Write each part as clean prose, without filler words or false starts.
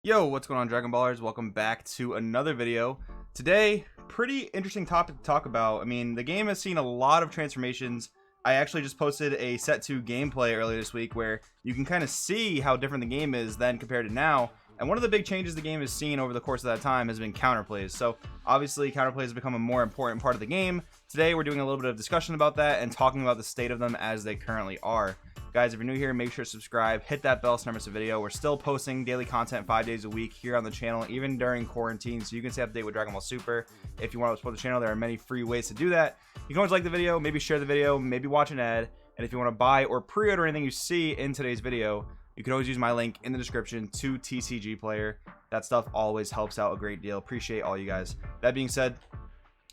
Yo, what's going on, Dragon Ballers? Welcome back to another video. Today, pretty interesting topic to talk about. I mean, the game has seen a lot of transformations. I actually just posted a Set 2 gameplay earlier this week where you can kind of see how different the game is then compared to now. And one of the big changes the game has seen over the course of that time has been counterplays. So obviously counterplays have become a more important part of the game. Today we're doing a little bit of discussion about that and talking about the state of them as they currently are. Guys, if you're new here, make sure to subscribe, hit that bell so never miss a video. We're still posting daily content 5 days a week here on the channel, even during quarantine, so you can stay up to date with Dragon Ball Super. If you want to support the channel, there are many free ways to do that. You can always like the video, maybe share the video, maybe watch an ad, and if you want to buy or pre-order anything you see in today's video, you can always use my link in the description to TCG Player. That stuff always helps out a great deal. Appreciate all you guys. That being said,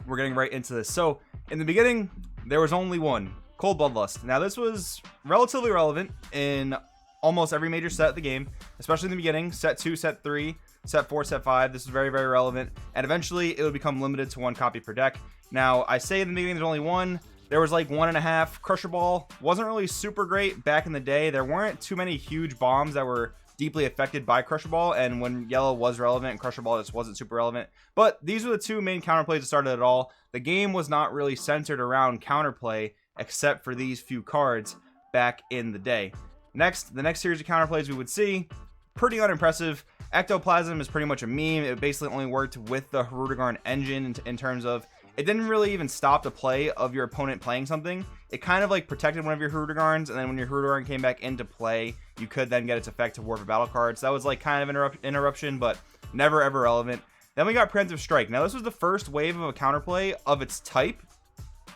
we're getting right into this. So, in the beginning, there was only one. Cold Bloodlust. Now this was relatively relevant in almost every major set of the game, especially in the beginning. Set 2, Set 3, Set 4, Set 5. This is very, very relevant. And eventually it would become limited to one copy per deck. Now I say in the beginning there's only one. There was like 1.5. Crusher Ball wasn't really super great back in the day. There weren't too many huge bombs that were deeply affected by Crusher Ball, and when Yellow was relevant, Crusher Ball just wasn't super relevant. But these were the two main counterplays that started it all. The game was not really centered around counterplay except for these few cards back in the day. The next series of counterplays we would see, pretty unimpressive. Ectoplasm is pretty much a meme. It basically only worked with the Hirudegarn engine in terms of it didn't really even stop the play of your opponent playing something. It kind of like protected one of your Hirudegarns, and then when your Hirudegarn came back into play, you could then get its effect to ward for battle cards. So that was like kind of interruption, but never ever relevant. Then we got Preemptive Strike. Now this was the first wave of a counterplay of its type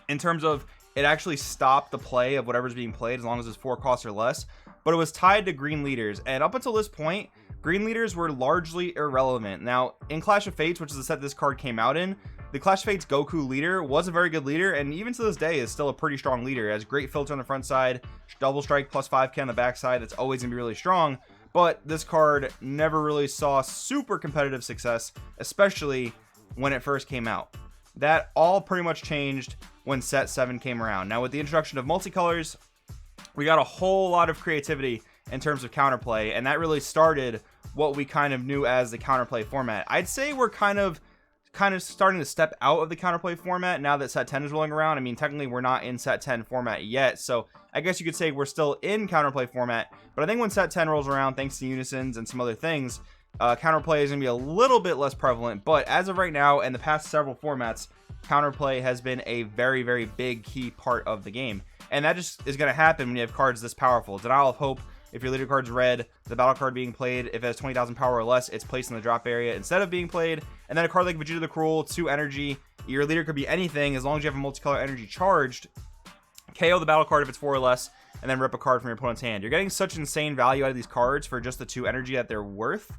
in terms of it actually stopped the play of whatever's being played as long as it's 4 costs or less, but it was tied to green leaders. And up until this point, green leaders were largely irrelevant. Now, in Clash of Fates, which is the set this card came out in, the Clash of Fates Goku leader was a very good leader, and even to this day is still a pretty strong leader. It has great filter on the front side, double strike plus 5k on the back side. It's always going to be really strong, but this card never really saw super competitive success, especially when it first came out. That all pretty much changed when Set 7 came around. Now with the introduction of multicolors, we got a whole lot of creativity in terms of counterplay, and that really started what we kind of knew as the counterplay format. I'd say we're kind of starting to step out of the counterplay format now that Set 10 is rolling around. I mean, technically we're not in Set 10 format yet, so I guess you could say we're still in counterplay format, but I think when Set 10 rolls around, thanks to Unisons and some other things, counterplay is going to be a little bit less prevalent. But as of right now and the past several formats, counterplay has been a very, very big key part of the game, and that just is going to happen when you have cards this powerful. Denial of Hope, if your leader card's red, the battle card being played, if it has 20,000 power or less, it's placed in the drop area instead of being played. And then a card like Vegeta the Cruel, 2 energy, your leader could be anything as long as you have a multicolor energy charged. KO the battle card if it's 4 or less, and then rip a card from your opponent's hand. You're getting such insane value out of these cards for just the 2 energy that they're worth.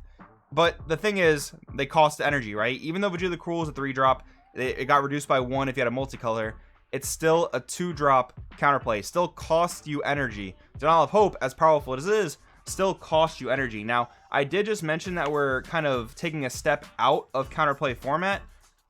But the thing is, they cost energy, right? Even though Vegeta the Cruel is a 3-drop, it got reduced by 1 if you had a multicolor. It's still a 2-drop counterplay. Still costs you energy. Denial of Hope, as powerful as it is, still costs you energy. Now, I did just mention that we're kind of taking a step out of counterplay format,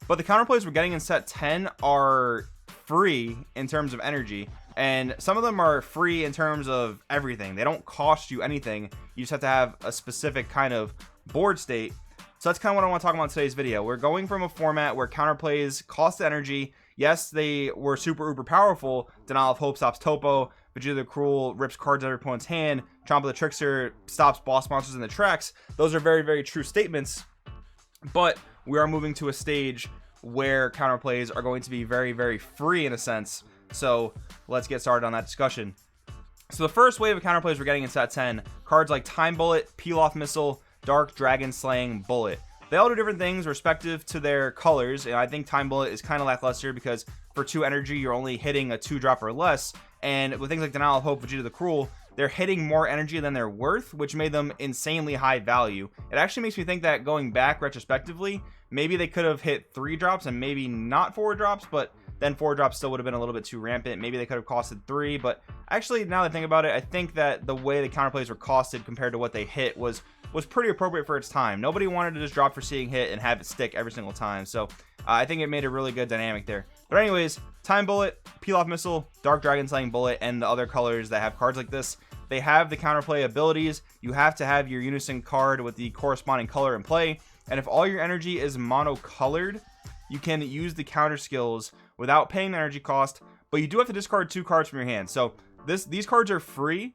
but the counterplays we're getting in Set 10 are free in terms of energy, and some of them are free in terms of everything. They don't cost you anything. You just have to have a specific kind of board state. So that's kind of what I want to talk about in today's video. We're going from a format where counterplays cost energy. Yes, they were super uber powerful. Denial of Hope stops Topo. Vegeta the Cruel rips cards out of your opponent's hand. Champa the Trickster stops boss monsters in the tracks. Those are very, very true statements. But we are moving to a stage where counterplays are going to be very, very free in a sense. So let's get started on that discussion. So the first wave of counterplays we're getting in Set 10, cards like Time Bullet, Peel Off Missile, Dark Dragon Slaying Bullet. They all do different things respective to their colors, and I think Time Bullet is kind of lackluster because for 2 energy you're only hitting a 2-drop or less, and with things like Denial of Hope, Vegeta the Cruel, they're hitting more energy than they're worth, which made them insanely high value. It actually makes me think that going back retrospectively, maybe they could have hit 3 drops and maybe not 4 drops, but then 4 drops still would have been a little bit too rampant. Maybe they could have costed 3, but actually now that I think about it, I think that the way the counterplays were costed compared to what they hit was pretty appropriate for its time. Nobody wanted to just drop for seeing hit and have it stick every single time, so I think it made a really good dynamic there. But anyways, Time Bullet, Peel Off Missile, Dark Dragon Slaying Bullet, and the other colors that have cards like this, they have the counterplay abilities. You have to have your Unison card with the corresponding color in play, and if all your energy is monocolored, you can use the counter skills without paying the energy cost, but you do have to discard 2 cards from your hand. So these cards are free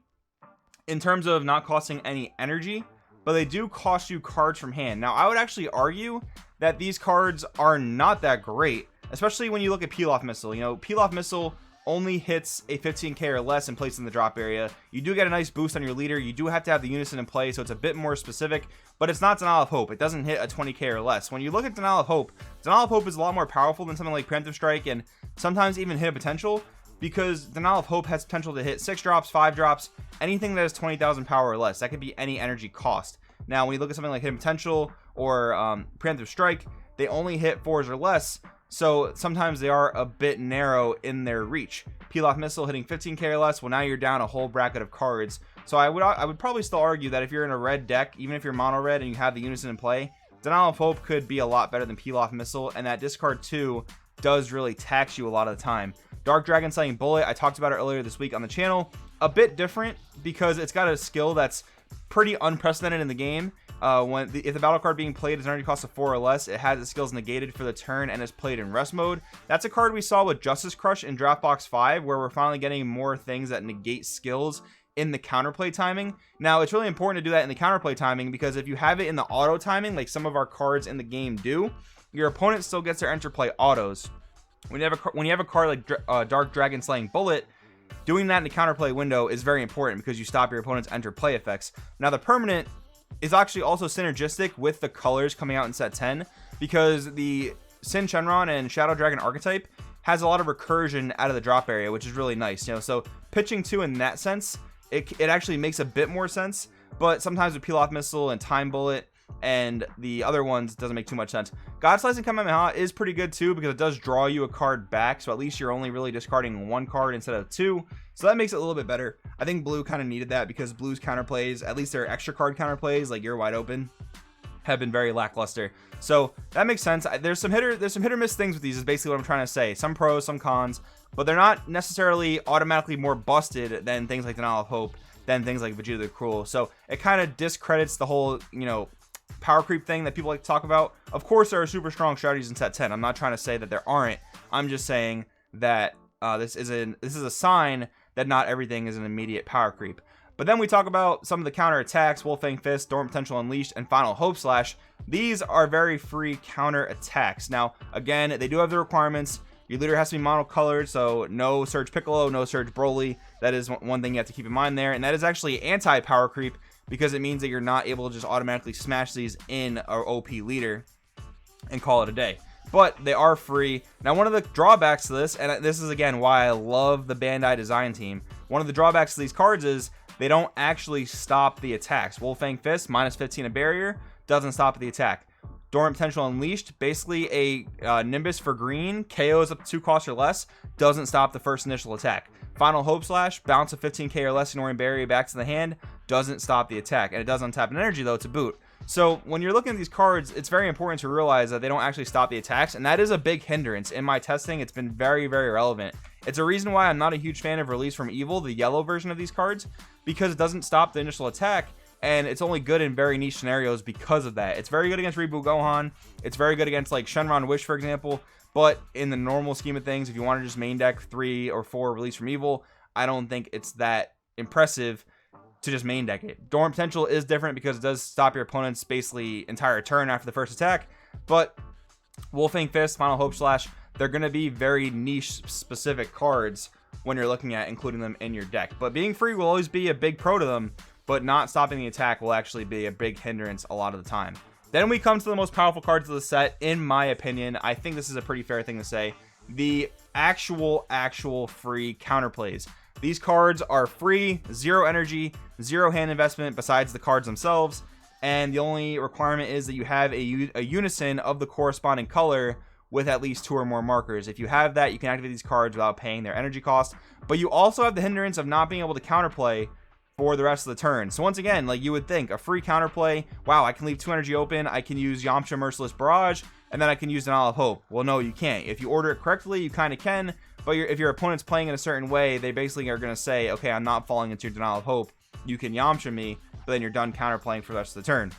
in terms of not costing any energy, but they do cost you cards from hand. Now, I would actually argue that these cards are not that great, especially when you look at Peel-Off Missile. You know, Peel-Off Missile only hits a 15k or less and placed in the drop area. You do get a nice boost on your leader. You do have to have the Unison in play, so it's a bit more specific, but it's not Denial of Hope. It doesn't hit a 20k or less. When you look at Denial of Hope is a lot more powerful than something like Preemptive Strike, and sometimes even Hidden Potential, because Denial of Hope has potential to hit 6 drops, 5 drops, anything that is 20,000 power or less. That could be any energy cost. Now, when you look at something like Hidden Potential or Preemptive Strike, they only hit 4s or less, so sometimes they are a bit narrow in their reach. Peel-Off Missile hitting 15k or less, well, now you're down a whole bracket of cards. So I would probably still argue that if you're in a red deck, even if you're mono red and you have the Unison in play, Denial of Hope could be a lot better than Peel-Off Missile, and that discard 2 does really tax you a lot of the time. Dark Dragon Slaying Bullet, I talked about it earlier this week on the channel. A bit different because it's got a skill that's pretty unprecedented in the game. If the battle card being played is an energy cost of 4 or less, it has its skills negated for the turn and is played in rest mode. That's a card we saw with Justice Crush in Draft Box 5, where we're finally getting more things that negate skills in the counterplay timing. Now, it's really important to do that in the counterplay timing, because if you have it in the auto timing, like some of our cards in the game do, your opponent still gets their interplay autos. When you have a card like Dark Dragon Slaying Bullet, doing that in the counterplay window is very important because you stop your opponent's enter play effects. Now, the permanent is actually also synergistic with the colors coming out in set 10, because the Sin Shenron and Shadow Dragon archetype has a lot of recursion out of the drop area, which is really nice. You know, so pitching 2 in that sense, it actually makes a bit more sense, but sometimes with Peel-Off Missile and Time Bullet and the other ones doesn't make too much sense. God Slicing Kamehameha is pretty good too, because it does draw you a card back, so at least you're only really discarding 1 card instead of 2, so that makes it a little bit better. I think blue kind of needed that, because blue's counterplays, at least their extra card counterplays like You're Wide Open, have been very lackluster, so that makes sense. There's some hit or miss things with these, is basically what I'm trying to say. Some pros, some cons, but they're not necessarily automatically more busted than things like Denial of Hope, than things like Vegeta the Cruel. So it kind of discredits the whole, you know, power creep thing that people like to talk about. Of course, there are super strong strategies in set 10. I'm not trying to say that there aren't. I'm just saying that this is a sign that not everything is an immediate power creep. But then we talk about some of the counter attacks: Wolfang Fist, Dormant Potential Unleashed, and Final Hope Slash. These are very free counter attacks. Now, again, they do have the requirements. Your leader has to be monocolored, so no Surge Piccolo, no Surge Broly. That is one thing you have to keep in mind there, and that is actually anti-power creep, because it means that you're not able to just automatically smash these in our OP leader and call it a day. But they are free. Now, one of the drawbacks to this, and this is again why I love the Bandai design team, one of the drawbacks to these cards is they don't actually stop the attacks. Wolfang Fist, minus 15 a barrier, doesn't stop the attack. Dormant Potential Unleashed, basically a Nimbus for green, KOs up to 2 costs or less, doesn't stop the first initial attack. Final Hope Slash, bounce a 15k or less ignoring barrier back to the hand, doesn't stop the attack, and it does untap an energy though to boot. So when you're looking at these cards, it's very important to realize that they don't actually stop the attacks, and that is a big hindrance. In my testing, it's been very, very relevant. It's a reason why I'm not a huge fan of Release from Evil, the yellow version of these cards, because it doesn't stop the initial attack, and it's only good in very niche scenarios because of that. It's very good against Reboot Gohan. It's very good against like Shenron Wish, for example, but in the normal scheme of things, if you want to just main deck 3 or 4 Release from Evil, I don't think it's that impressive to just main deck it. Dormant Potential is different because it does stop your opponent's basically entire turn after the first attack, but Wolfang Fist, Final Hope Slash, they're going to be very niche specific cards when you're looking at including them in your deck. But being free will always be a big pro to them, but not stopping the attack will actually be a big hindrance a lot of the time. Then we come to the most powerful cards of the set, in my opinion. I think this is a pretty fair thing to say. The actual free counterplays. These cards are free, 0 energy, 0 hand investment besides the cards themselves, and the only requirement is that you have a unison of the corresponding color with at least 2 or more markers. If you have that, you can activate these cards without paying their energy cost, but you also have the hindrance of not being able to counterplay for the rest of the turn. So once again, like you would think, a free counterplay, wow, I can leave 2 energy open, I can use Yamcha Merciless Barrage, and then I can use Denial of Hope. Well, no, you can't. If you order it correctly, you kind of can, but if your opponent's playing in a certain way, they basically are going to say, okay, I'm not falling into your Denial of Hope, you can Yamcha me, but then you're done counterplaying for the rest of the turn.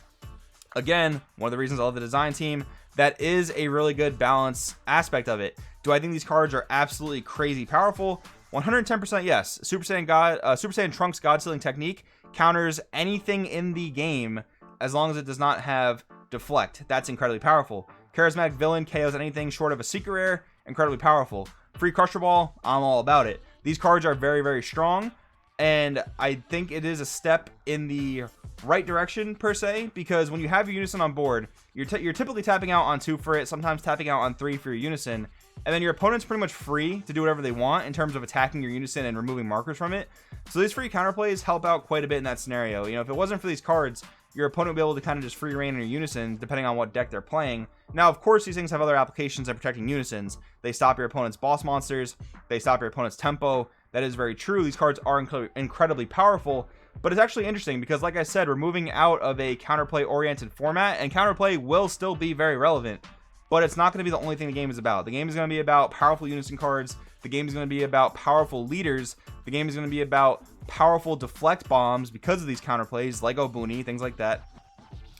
Again, one of the reasons I love the design team, that is a really good balance aspect of it. Do I think these cards are absolutely crazy powerful? 110% yes. Super Saiyan Trunks God Sealing Technique counters anything in the game as long as it does not have deflect. That's incredibly powerful. Charismatic Villain KOs anything short of a secret rare. Incredibly powerful. Free Crusher Ball, I'm all about it. These cards are very, very strong, and I think it is a step in the right direction per se, because when you have your Unison on board, you're typically tapping out on 2 for it, sometimes tapping out on 3 for your Unison, and then your opponent's pretty much free to do whatever they want in terms of attacking your Unison and removing markers from it. So these free counterplays help out quite a bit in that scenario. You know, if it wasn't for these cards, your opponent would be able to kind of just free reign in your Unison depending on what deck they're playing. Now, of course, these things have other applications at protecting Unisons. They stop your opponent's boss monsters. They stop your opponent's tempo. That is very true. These cards are incredibly powerful, but it's actually interesting because, like I said, we're moving out of a counterplay oriented format, and counterplay will still be very relevant, but it's not going to be the only thing the game is about. The game is going to be about powerful Unison cards. The game is going to be about powerful leaders. The game is going to be about powerful deflect bombs because of these counterplays, Lego Boonie, things like that.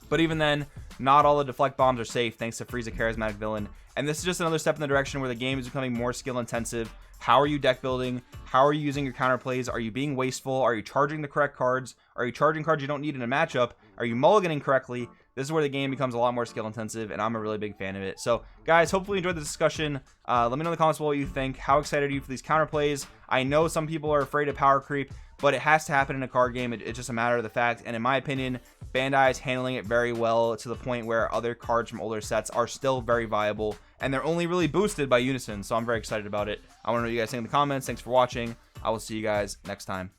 But even then, not all the deflect bombs are safe thanks to Frieza Charismatic Villain. And this is just another step in the direction where the game is becoming more skill intensive. How are you deck building? How are you using your counterplays? Are you being wasteful? Are you charging the correct cards? Are you charging cards you don't need in a matchup? Are you mulliganing correctly? This is where the game becomes a lot more skill intensive, and I'm a really big fan of it. So guys, hopefully you enjoyed the discussion. Let me know in the comments below what you think. How excited are you for these counterplays? I know some people are afraid of power creep, but it has to happen in a card game. It's just a matter of the fact, and in my opinion, Bandai is handling it very well to the point where other cards from older sets are still very viable, and they're only really boosted by Unison. So I'm very excited about it. I want to know what you guys think in the comments. Thanks for watching. I will see you guys next time.